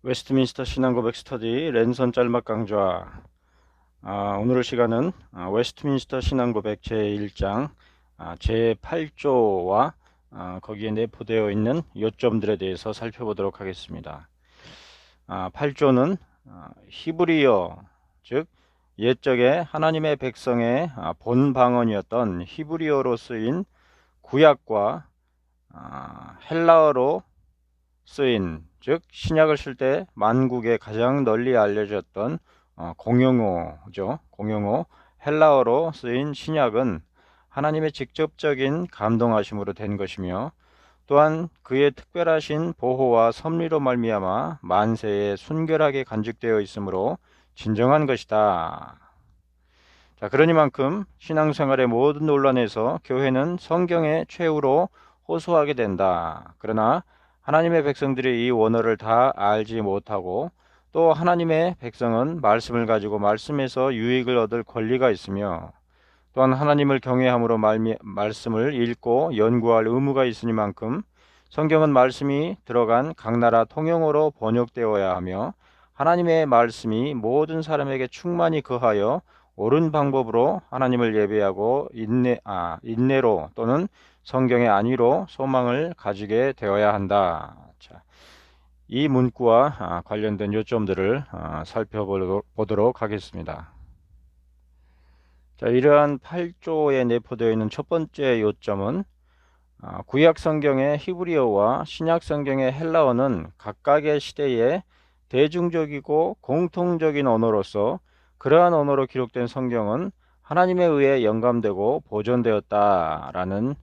웨스트민스터 신앙고백 스터디 랜선 짤막 강좌. 오늘 시간은 웨스트민스터 신앙고백 제1장 제8조와 거기에 내포되어 있는 요점들에 대해서 살펴보도록 하겠습니다. 8조는 히브리어, 즉 옛적에 하나님의 백성의 본 방언이었던 히브리어로 쓰인 구약과 헬라어로 쓰인, 즉 신약을 쓸 때 만국에 가장 널리 알려졌던 공용어죠. 공용어 헬라어로 쓰인 신약은 하나님의 직접적인 감동하심으로 된 것이며, 또한 그의 특별하신 보호와 섭리로 말미암아 만세에 순결하게 간직되어 있으므로 진정한 것이다. 자, 그러니만큼 신앙생활의 모든 논란에서 교회는 성경의 최후로 호소하게 된다. 그러나 하나님의 백성들이 이 원어를 다 알지 못하고, 또 하나님의 백성은 말씀을 가지고 말씀에서 유익을 얻을 권리가 있으며, 또한 하나님을 경외함으로 말씀을 읽고 연구할 의무가 있으니만큼 성경은 말씀이 들어간 각 나라 통용어로 번역되어야 하며, 하나님의 말씀이 모든 사람에게 충만히 거하여 옳은 방법으로 하나님을 예배하고 인내로 또는 성경의 안위로 소망을 가지게 되어야 한다. 자, 이 문구와 관련된 요점들을 살펴보도록 하겠습니다. 자, 이러한 8조에 내포되어 있는 첫 번째 요점은 구약 성경의 히브리어와 신약 성경의 헬라어는 각각의 시대에 대중적이고 공통적인 언어로서 그러한 언어로 기록된 성경은 하나님에 의해 영감되고 보존되었다라는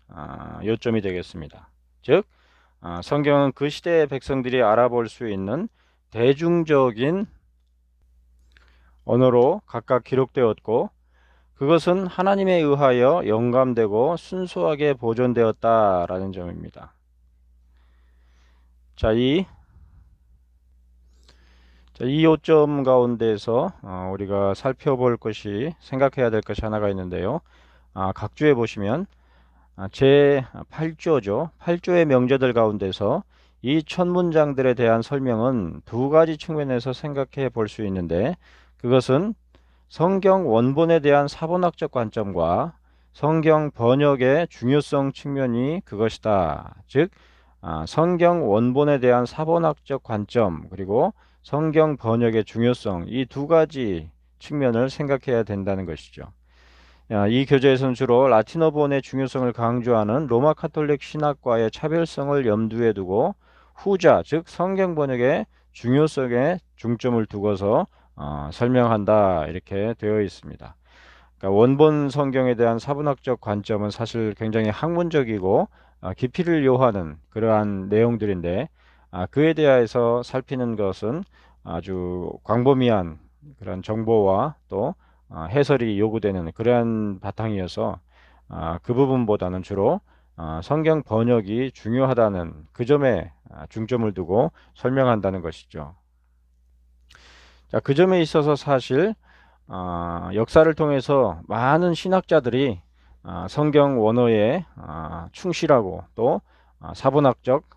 요점이 되겠습니다. 즉, 성경은 그 시대의 백성들이 알아볼 수 있는 대중적인 언어로 각각 기록되었고, 그것은 하나님에 의하여 영감되고 순수하게 보존되었다라는 점입니다. 자, 이 요점 가운데서 우리가 살펴볼 것이, 생각해야 될 것이 하나가 있는데요. 각주에 보시면 제8조죠. 8조의 명제들 가운데서 이 첫 문장들에 대한 설명은 두 가지 측면에서 생각해 볼 수 있는데, 그것은 성경 원본에 대한 사본학적 관점과 성경 번역의 중요성 측면이 그것이다. 즉, 성경 원본에 대한 사본학적 관점, 그리고 성경 번역의 중요성, 이 두 가지 측면을 생각해야 된다는 것이죠. 이 교재에서는 주로 라틴어본의 중요성을 강조하는 로마 카톨릭 신학과의 차별성을 염두에 두고 후자, 즉 성경 번역의 중요성에 중점을 두고서 설명한다, 이렇게 되어 있습니다. 그러니까 원본 성경에 대한 사분학적 관점은 사실 굉장히 학문적이고 깊이를 요하는 그러한 내용들인데, 그에 대해서 살피는 것은 아주 광범위한 그런 정보와 또 해설이 요구되는 그러한 바탕이어서 그 부분보다는 주로 성경 번역이 중요하다는 그 점에 중점을 두고 설명한다는 것이죠. 자, 그 점에 있어서 사실 역사를 통해서 많은 신학자들이 성경 원어에 충실하고 또 사본학적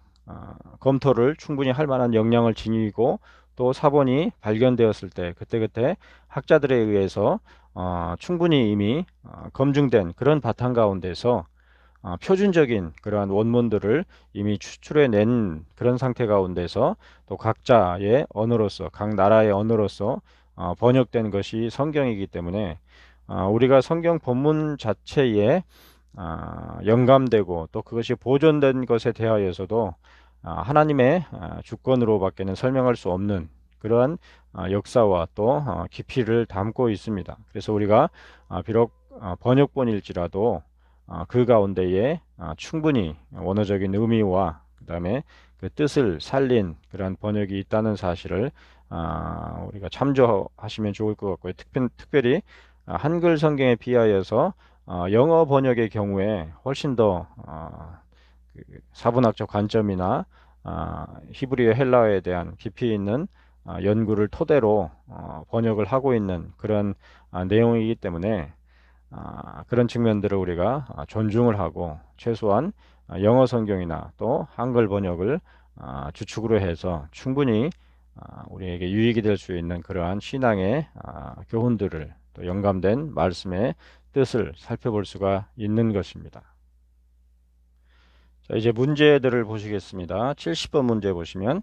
검토를 충분히 할 만한 역량을 지니고, 또 사본이 발견되었을 때 그때그때 학자들에 의해서 충분히 이미 검증된 그런 바탕 가운데서 표준적인 그러한 원문들을 이미 추출해낸 그런 상태 가운데서 또 각자의 언어로서, 각 나라의 언어로서 번역된 것이 성경이기 때문에 우리가 성경 본문 자체에 영감되고 또 그것이 보존된 것에 대하여서도 하나님의 주권으로밖에는 설명할 수 없는 그러한 역사와 또 깊이를 담고 있습니다. 그래서 우리가 비록 번역본일지라도 그 가운데에 충분히 원어적인 의미와 그 다음에 그 뜻을 살린 그러한 번역이 있다는 사실을 우리가 참조하시면 좋을 것 같고요. 특별히 한글 성경에 비하여서 영어 번역의 경우에 훨씬 더 그 사분학적 관점이나 히브리어 헬라어에 대한 깊이 있는 연구를 토대로 번역을 하고 있는 그런 내용이기 때문에 그런 측면들을 우리가 존중을 하고 최소한 영어 성경이나 또 한글 번역을 주축으로 해서 충분히 우리에게 유익이 될 수 있는 그러한 신앙의 교훈들을 또 영감된 말씀의 뜻을 살펴볼 수가 있는 것입니다. 자, 이제 문제들을 보시겠습니다. 70번 문제 보시면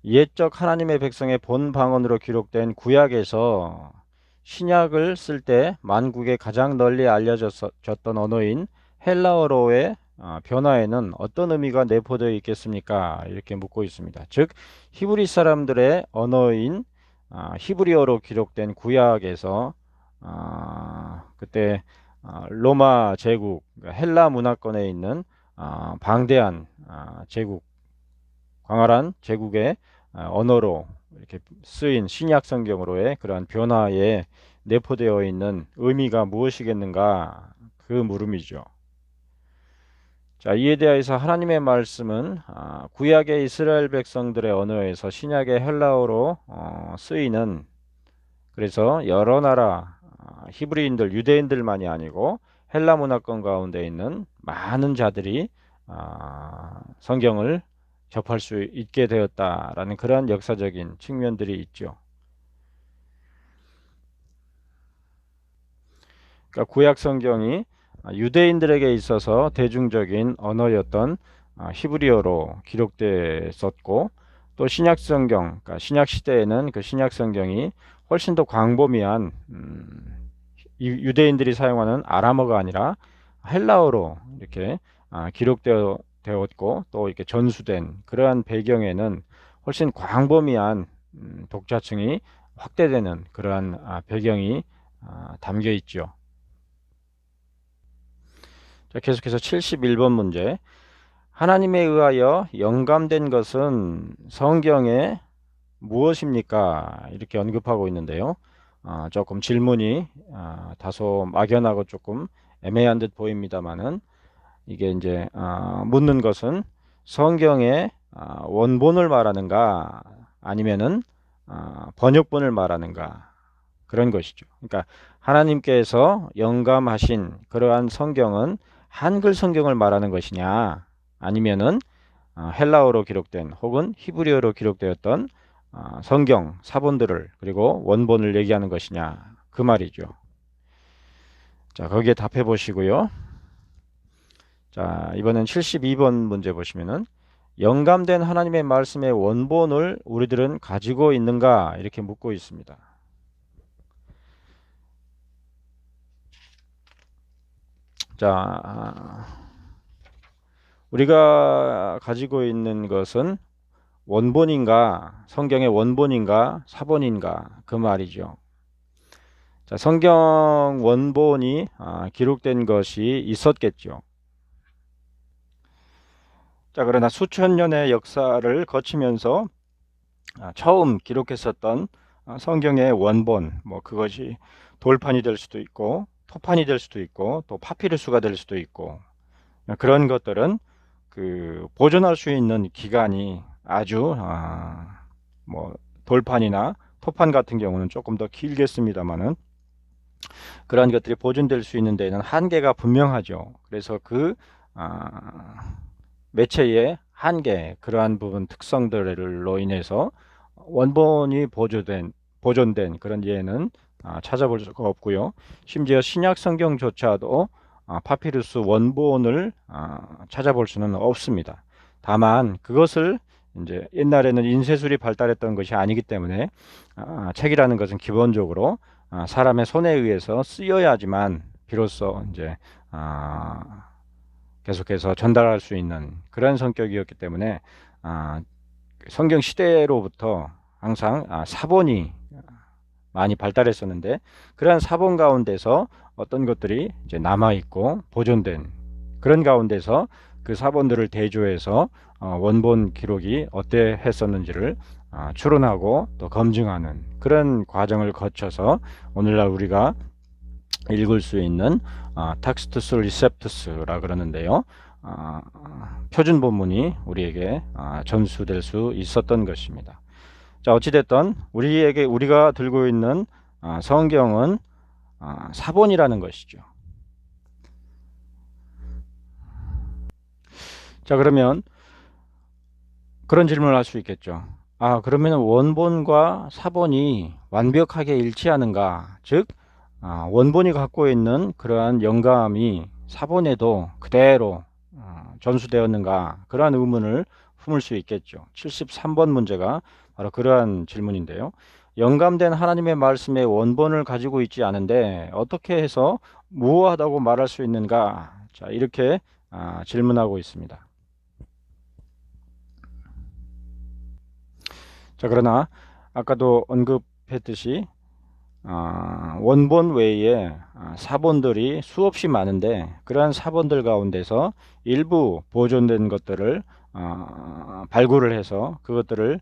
옛적 하나님의 백성의 본 방언으로 기록된 구약에서 신약을 쓸 때 만국에 가장 널리 알려졌던 언어인 헬라어로의 변화에는 어떤 의미가 내포되어 있겠습니까? 이렇게 묻고 있습니다. 즉 히브리 사람들의 언어인 히브리어로 기록된 구약에서 그때 로마 제국, 그러니까 헬라 문화권에 있는 방대한 제국, 광활한 제국의 언어로 이렇게 쓰인 신약 성경으로의 그러한 변화에 내포되어 있는 의미가 무엇이겠는가? 그 물음이죠. 자, 이에 대해서 하나님의 말씀은 구약의 이스라엘 백성들의 언어에서 신약의 헬라어로 쓰이는, 그래서 여러 나라 히브리인들, 유대인들만이 아니고 헬라 문화권 가운데 있는 많은 자들이 성경을 접할 수 있게 되었다라는 그러한 역사적인 측면들이 있죠. 그러니까 구약 성경이 유대인들에게 있어서 대중적인 언어였던 히브리어로 기록됐었고, 또 신약 성경, 그러니까 신약 시대에는 그 신약 성경이 훨씬 더 광범위한 유대인들이 사용하는 아람어가 아니라 헬라어로 이렇게 기록되었고, 또 이렇게 전수된 그러한 배경에는 훨씬 광범위한 독자층이 확대되는 그러한 배경이 담겨 있죠. 자, 계속해서 71번 문제. 하나님에 의하여 영감된 것은 성경에 무엇입니까? 이렇게 언급하고 있는데요. 조금 질문이 다소 막연하고 조금 애매한 듯 보입니다만은, 이게 이제 묻는 것은 성경의 원본을 말하는가 아니면은 번역본을 말하는가, 그런 것이죠. 그러니까 하나님께서 영감하신 그러한 성경은 한글 성경을 말하는 것이냐, 아니면은 헬라어로 기록된 혹은 히브리어로 기록되었던 성경 사본들을, 그리고 원본을 얘기하는 것이냐, 그 말이죠. 자, 거기에 답해 보시고요. 자, 이번엔 72번 문제 보시면은 영감된 하나님의 말씀의 원본을 우리들은 가지고 있는가, 이렇게 묻고 있습니다. 자, 우리가 가지고 있는 것은 원본인가, 성경의 원본인가, 사본인가, 그 말이죠. 자, 성경 원본이 기록된 것이 있었겠죠. 자, 그러나 수천 년의 역사를 거치면서 처음 기록했었던 성경의 원본, 뭐 그것이 돌판이 될 수도 있고 토판이 될 수도 있고 또 파피루스가 될 수도 있고, 그런 것들은 그 보존할 수 있는 기간이 아주 뭐 돌판이나 토판 같은 경우는 조금 더 길겠습니다만은, 그러한 것들이 보존될 수 있는 데에는 한계가 분명하죠. 그래서 그 매체의 한계, 그러한 부분 특성들로 인해서 원본이 보존된 그런 예는 찾아볼 수가 없고요. 심지어 신약 성경조차도 파피루스 원본을 찾아볼 수는 없습니다. 다만 그것을 이제 옛날에는 인쇄술이 발달했던 것이 아니기 때문에 책이라는 것은 기본적으로 사람의 손에 의해서 쓰여야지만 비로소 이제 계속해서 전달할 수 있는 그런 성격이었기 때문에 성경 시대로부터 항상 사본이 많이 발달했었는데, 그러한 사본 가운데서 어떤 것들이 이제 남아 있고 보존된 그런 가운데서 그 사본들을 대조해서 원본 기록이 어떠했었는지를 추론하고 또 검증하는 그런 과정을 거쳐서 오늘날 우리가 읽을 수 있는 텍스투스 리셉투스라 그러는데요. 표준 본문이 우리에게 전수될 수 있었던 것입니다. 자, 어찌됐든 우리가 들고 있는 성경은 사본이라는 것이죠. 자, 그러면 그런 질문을 할 수 있겠죠. 그러면 원본과 사본이 완벽하게 일치하는가? 즉, 원본이 갖고 있는 그러한 영감이 사본에도 그대로 전수되었는가? 그러한 의문을 품을 수 있겠죠. 73번 문제가 바로 그러한 질문인데요. 영감된 하나님의 말씀의 원본을 가지고 있지 않은데 어떻게 해서 무효하다고 말할 수 있는가? 자, 이렇게 질문하고 있습니다. 자, 그러나 아까도 언급했듯이 원본 외에 사본들이 수없이 많은데 그러한 사본들 가운데서 일부 보존된 것들을 발굴을 해서 그것들을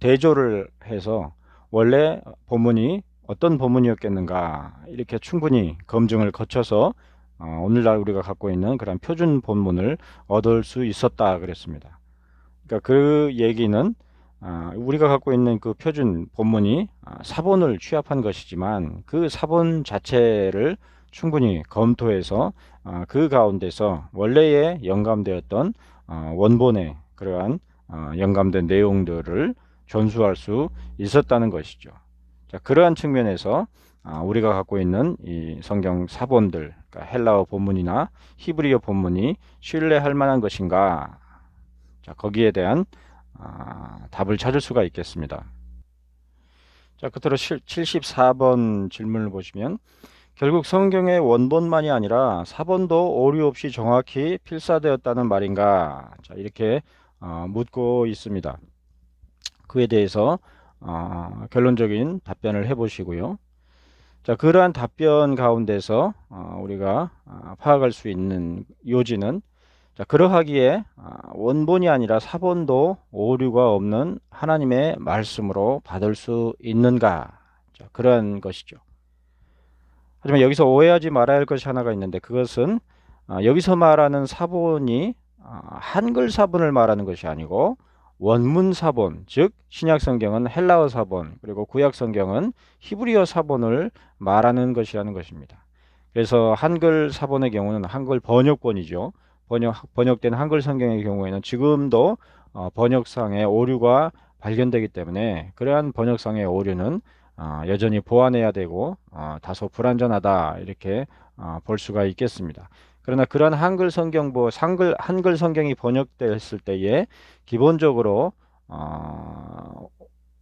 대조를 해서 원래 본문이 어떤 본문이었겠는가 이렇게 충분히 검증을 거쳐서 오늘날 우리가 갖고 있는 그런 표준 본문을 얻을 수 있었다 그랬습니다. 그러니까 그 얘기는 우리가 갖고 있는 그 표준 본문이 사본을 취합한 것이지만 그 사본 자체를 충분히 검토해서 그 가운데서 원래의 영감되었던 원본의 그러한 영감된 내용들을 전수할 수 있었다는 것이죠. 자, 그러한 측면에서 우리가 갖고 있는 이 성경 사본들, 그러니까 헬라어 본문이나 히브리어 본문이 신뢰할 만한 것인가? 자, 거기에 대한 답을 찾을 수가 있겠습니다. 자, 끝으로 74번 질문을 보시면 결국 성경의 원본만이 아니라 사본도 오류 없이 정확히 필사되었다는 말인가? 자, 이렇게 묻고 있습니다. 그에 대해서 결론적인 답변을 해보시고요. 자, 그러한 답변 가운데서 우리가 파악할 수 있는 요지는 자, 그러하기에 원본이 아니라 사본도 오류가 없는 하나님의 말씀으로 받을 수 있는가? 자, 그런 것이죠. 하지만 여기서 오해하지 말아야 할 것이 하나가 있는데 그것은 여기서 말하는 사본이 한글 사본을 말하는 것이 아니고 원문 사본, 즉 신약 성경은 헬라어 사본, 그리고 구약 성경은 히브리어 사본을 말하는 것이라는 것입니다. 그래서 한글 사본의 경우는 한글 번역본이죠. 번역된 한글 성경의 경우에는 지금도 번역상의 오류가 발견되기 때문에 그러한 번역상의 오류는 여전히 보완해야 되고 다소 불완전하다 이렇게 볼 수가 있겠습니다. 그러나 그러한 한글 성경이 번역됐을 때에 기본적으로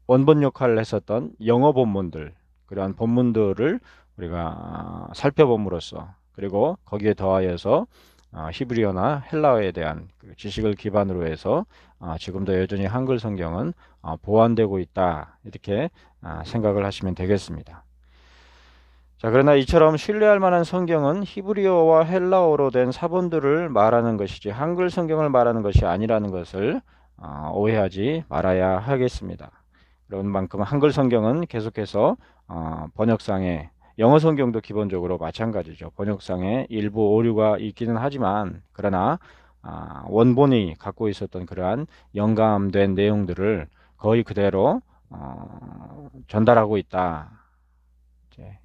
원본 역할을 했었던 영어 본문들 그러한 본문들을 우리가 살펴봄으로써 그리고 거기에 더하여서 히브리어나 헬라어에 대한 그 지식을 기반으로 해서 지금도 여전히 한글 성경은 보완되고 있다 이렇게 생각을 하시면 되겠습니다. 자, 그러나 이처럼 신뢰할 만한 성경은 히브리어와 헬라어로 된 사본들을 말하는 것이지 한글 성경을 말하는 것이 아니라는 것을 오해하지 말아야 하겠습니다. 그런 만큼 한글 성경은 계속해서 번역상에 영어 성경도 기본적으로 마찬가지죠. 번역상에 일부 오류가 있기는 하지만 그러나 원본이 갖고 있었던 그러한 영감된 내용들을 거의 그대로 전달하고 있다.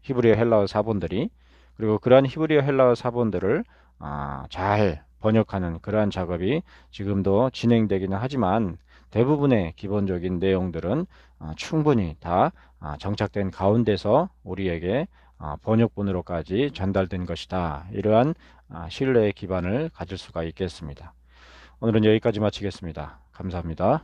히브리어 헬라어 사본들이 그리고 그러한 히브리어 헬라어 사본들을 잘 번역하는 그러한 작업이 지금도 진행되기는 하지만 대부분의 기본적인 내용들은 충분히 다 정착된 가운데서 우리에게 번역본으로까지 전달된 것이다. 이러한 신뢰의 기반을 가질 수가 있겠습니다. 오늘은 여기까지 마치겠습니다. 감사합니다.